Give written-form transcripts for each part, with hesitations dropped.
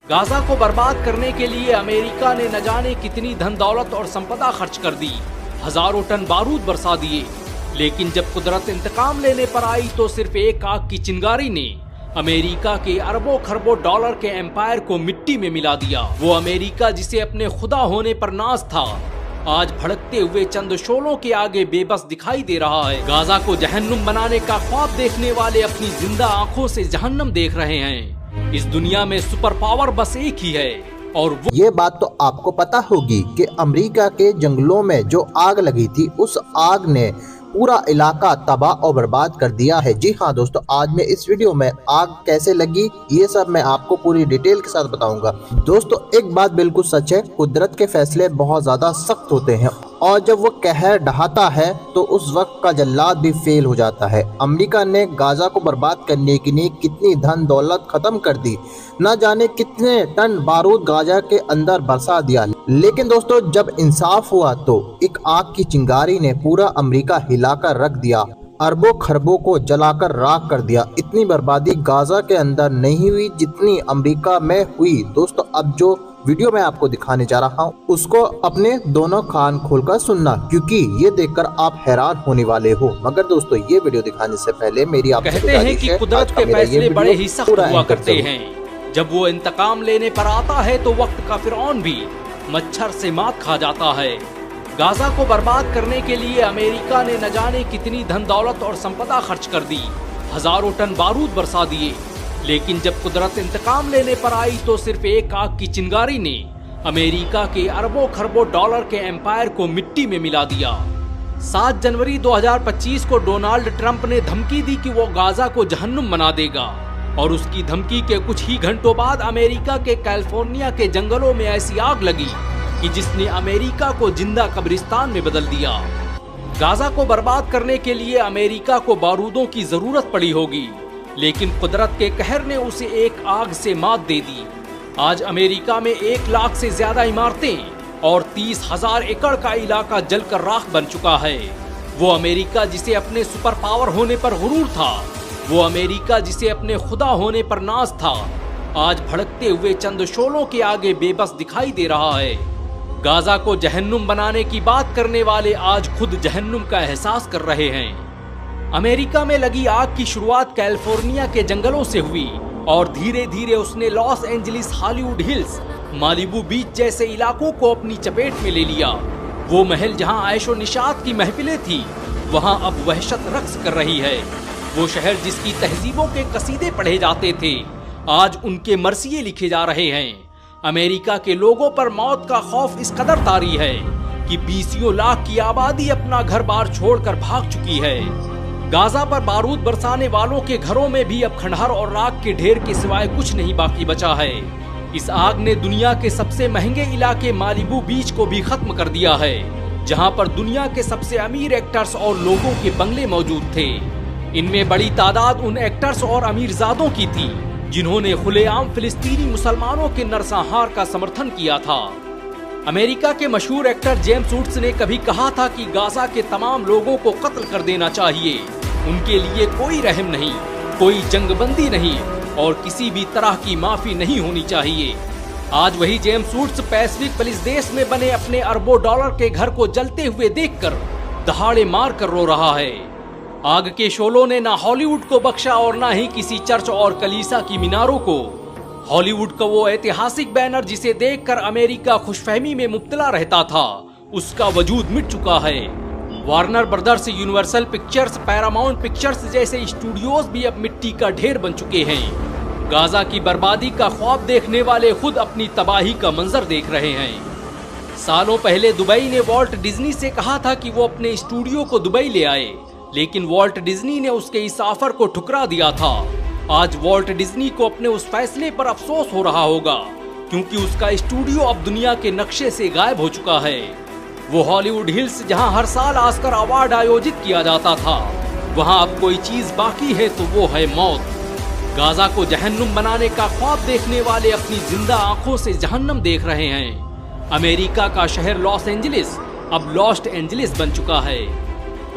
Gaza को बर्बाद करने के लिए अमेरिका ने न जाने कितनी धन दौलत और संपदा खर्च कर दी, हजारों टन बारूद बरसा दिए, लेकिन जब कुदरत इंतकाम लेने पर आई तो सिर्फ एक आग की चिंगारी ने अमेरिका के अरबों खरबों डॉलर के एम्पायर को मिट्टी में मिला दिया। वो अमेरिका जिसे अपने खुदा होने पर नाज था, आज भड़कते हुए चंद शोलों के आगे बेबस दिखाई दे रहा है। गाजा को जहन्नुम बनाने का ख्वाब देखने वाले अपनी जिंदा आंखों से जहन्नम देख रहे हैं। इस दुनिया में सुपर पावर बस एक ही है और वो ये बात तो आपको पता होगी कि अमेरिका के जंगलों में जो आग लगी थी, उस आग ने पूरा इलाका तबाह और बर्बाद कर दिया है। जी हाँ दोस्तों, आज मैं इस वीडियो में आग कैसे लगी ये सब मैं आपको पूरी डिटेल के साथ बताऊंगा। दोस्तों एक बात बिल्कुल सच है, कुदरत के फैसले बहुत ज्यादा सख्त होते हैं और जब वो कहर ढहाता है तो उस वक्त का जल्लाद भी फेल हो जाता है। अमेरिका ने गाजा को बर्बाद करने के लिए कितनी धन दौलत खत्म कर दी, न जाने कितने टन बारूद गाजा के अंदर बरसा दिया, लेकिन दोस्तों जब इंसाफ हुआ तो एक आग की चिंगारी ने पूरा अमेरिका हिलाकर रख दिया, अरबों खरबों को जलाकर राख कर दिया। इतनी बर्बादी गाजा के अंदर नहीं हुई जितनी अमेरिका में हुई। दोस्तों अब जो वीडियो मैं आपको दिखाने जा रहा हूँ उसको अपने दोनों कान खोलकर सुनना, क्योंकि ये देखकर आप हैरान होने वाले हो। मगर दोस्तों ये वीडियो दिखाने से पहले मेरी आपसे कहते हैं कि कुदरत के फैसले बड़े ही सख्त हुआ करते हैं। जब वो इंतकाम लेने पर आता है तो वक्त का फिरौन भी मच्छर से मात खा जाता है। गाजा को बर्बाद करने के लिए अमेरिका ने न जाने कितनी धन दौलत और संपदा खर्च कर दी, हजारों टन बारूद बरसा दिए, लेकिन जब कुदरत इंतकाम लेने पर आई तो सिर्फ एक आग की चिंगारी ने अमेरिका के अरबों खरबों डॉलर के एम्पायर को मिट्टी में मिला दिया। 7 जनवरी 2025 को डोनाल्ड ट्रंप ने धमकी दी कि वो गाजा को जहन्नुम बना देगा और उसकी धमकी के कुछ ही घंटों बाद अमेरिका के कैलिफोर्निया के जंगलों में ऐसी आग लगी कि जिसने अमेरिका को जिंदा कब्रिस्तान में बदल दिया। गाजा को बर्बाद करने के लिए अमेरिका को बारूदों की जरूरत पड़ी होगी, लेकिन कुदरत के कहर ने उसे एक आग से मात दे दी। आज अमेरिका में 1 लाख से ज्यादा इमारतें और 30,000 एकड़ का इलाका जलकर राख बन चुका है। वो अमेरिका जिसे अपने सुपर पावर होने पर गुरूर था, वो अमेरिका जिसे अपने खुदा होने पर नाज था, आज भड़कते हुए चंद शोलों के आगे बेबस दिखाई दे रहा है। गाजा को जहन्नुम बनाने की बात करने वाले आज खुद जहन्नुम का एहसास कर रहे हैं। अमेरिका में लगी आग की शुरुआत कैलिफोर्निया के जंगलों से हुई और धीरे धीरे उसने Los Angeles, Hollywood Hills, Malibu Beach जैसे इलाकों को अपनी चपेट में ले लिया। वो महल जहां ऐशो निशात की महफिलें थी, वहां अब वहशत रक्स कर रही है। वो शहर जिसकी तहजीबों के कसीदे पढ़े जाते थे, आज उनके मरसिये लिखे जा रहे हैं। अमेरिका के लोगों पर मौत का खौफ इस कदर तारी है कि 20 लाख की आबादी अपना घर बार छोड़कर भाग चुकी है। गाजा पर बारूद बरसाने वालों के घरों में भी अब खंडहर और राख के ढेर के सिवाय कुछ नहीं बाकी बचा है। इस आग ने दुनिया के सबसे महंगे इलाके मालिबू बीच को भी खत्म कर दिया है, जहां पर दुनिया के सबसे अमीर एक्टर्स और लोगों के बंगले मौजूद थे। इनमें बड़ी तादाद उन एक्टर्स और अमीरजादों की थी जिन्होंने खुलेआम फिलिस्तीनी मुसलमानों के नरसंहार का समर्थन किया था। अमेरिका के मशहूर एक्टर जेम्स वुड्स ने कभी कहा था कि गाजा के तमाम लोगों को कत्ल कर देना चाहिए, उनके लिए कोई रहम नहीं, कोई जंगबंदी नहीं और किसी भी तरह की माफी नहीं होनी चाहिए। आज वही जेम्स वुड्स पैसिफिक पलिस देश में बने अपने अरबों डॉलर के घर को जलते हुए देखकर दहाड़े मार कर रो रहा है। आग के शोलों ने ना हॉलीवुड को बख्शा और ना ही किसी चर्च और कलीसा की मीनारों को। हॉलीवुड का वो ऐतिहासिक बैनर जिसे देखकर अमेरिका खुशफहमी में मुब्तला रहता था, उसका वजूद मिट चुका है। Warner brothers, universal pictures, Paramount pictures जैसे स्टूडियोज भी अब मिट्टी का ढेर बन चुके हैं। गाजा की बर्बादी का ख्वाब देखने वाले खुद अपनी तबाही का मंजर देख रहे हैं। सालों पहले दुबई ने वॉल्ट डिज्नी से कहा था कि वो अपने स्टूडियो को दुबई ले आए, लेकिन वॉल्ट डिज्नी ने उसके इस ऑफर को ठुकरा दिया था। आज वॉल्ट डिज्नी को अपने उस फैसले पर अफसोस हो रहा होगा, क्योंकि उसका स्टूडियो अब दुनिया के नक्शे से गायब हो चुका है। वो हॉलीवुड हिल्स जहां हर साल ऑस्कर अवार्ड आयोजित किया जाता था, वहां अब कोई चीज बाकी है तो वो है मौत। गाजा को जहन्नुम बनाने का ख्वाब देखने वाले अपनी जिंदा आंखों से जहन्नम देख रहे हैं। अमेरिका का शहर लॉस एंजलिस अब लॉस्ट एंजलिस बन चुका है।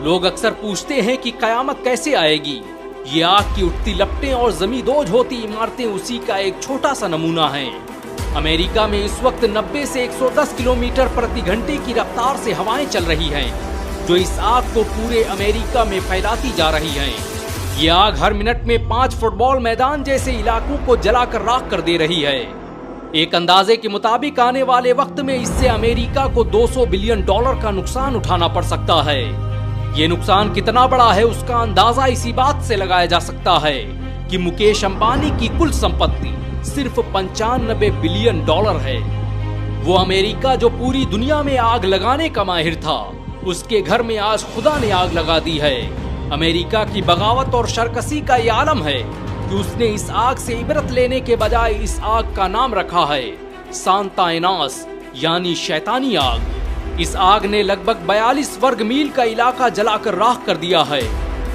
लोग अक्सर पूछते हैं कि कयामत कैसे आएगी। ये आग की उठती लपटें और जमींदोज होती इमारतें उसी का एक छोटा सा नमूना हैं। अमेरिका में इस वक्त 90 से 110 किलोमीटर प्रति घंटे की रफ्तार से हवाएं चल रही हैं, जो इस आग को पूरे अमेरिका में फैलाती जा रही हैं। ये आग हर मिनट में 5 फुटबॉल मैदान जैसे इलाकों को जलाकर राख कर दे रही है। एक अंदाजे के मुताबिक आने वाले वक्त में इससे अमेरिका को $200 बिलियन का नुकसान उठाना पड़ सकता है। ये नुकसान कितना बड़ा है उसका अंदाजा इसी बात से लगाया जा सकता है कि मुकेश अंबानी की कुल संपत्ति सिर्फ $95 बिलियन है। वो अमेरिका जो पूरी दुनिया में आग लगाने का माहिर था, उसके घर में आज खुदा ने आग लगा दी है। अमेरिका की बगावत और शरकसी का ये आलम है कि उसने इस आग से इबरत लेने के बजाय इस आग का नाम रखा है सांता एनास, यानी शैतानी आग। इस आग ने लगभग 42 वर्ग मील का इलाका जलाकर राख कर दिया है,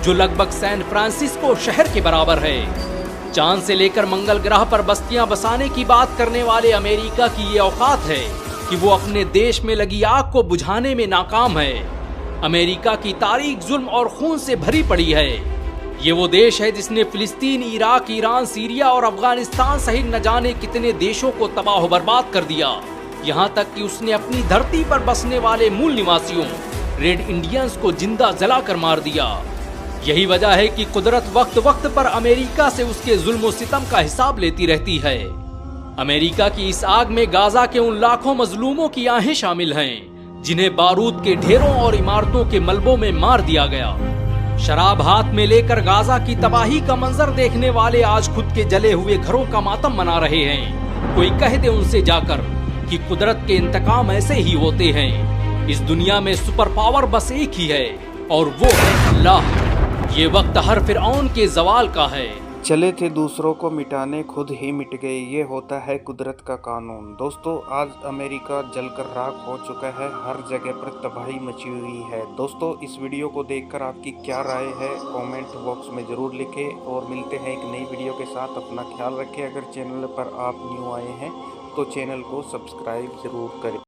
जो लगभग सैन फ्रांसिस्को शहर के बराबर है। चांद से लेकर मंगल ग्रह पर बस्तियां बसाने की बात करने वाले अमेरिका की ये औकात है कि वो अपने देश में लगी आग को बुझाने में नाकाम है। अमेरिका की तारीख जुल्म और खून से भरी पड़ी है। ये वो देश है जिसने फिलिस्तीन, इराक, ईरान, सीरिया और अफगानिस्तान सहित न जाने कितने देशों को तबाह बर्बाद कर दिया। यहाँ तक कि उसने अपनी धरती पर बसने वाले मूल निवासियों रेड इंडियंस को जिंदा जलाकर मार दिया। यही वजह है कि कुदरत वक्त वक्त पर अमेरिका से उसके जुल्म सितम का हिसाब लेती रहती है। अमेरिका की इस आग में गाजा के उन लाखों मजलूमों की आहें शामिल हैं जिन्हें बारूद के ढेरों और इमारतों के मलबों में मार दिया गया। शराब हाथ में लेकर गाजा की तबाही का मंजर देखने वाले आज खुद के जले हुए घरों का मातम मना रहे हैं। कोई कह दे उनसे जाकर कि कुदरत के इंतकाम ऐसे ही होते हैं। इस दुनिया में सुपर पावर बस एक ही है और वो है अल्लाह। ये वक्त हर फिरौन के जवाल का है। चले थे दूसरों को मिटाने, खुद ही मिट गए, ये होता है कुदरत का कानून। दोस्तों, आज अमेरिका जलकर राख हो चुका है, हर जगह पर तबाही मची हुई है। दोस्तों, इस वीडियो को देखकर आपकी क्या राय है कमेंट बॉक्स में ज़रूर लिखें और मिलते हैं एक नई वीडियो के साथ। अपना ख्याल रखें। अगर चैनल पर आप न्यू आए हैं तो चैनल को सब्सक्राइब ज़रूर करें।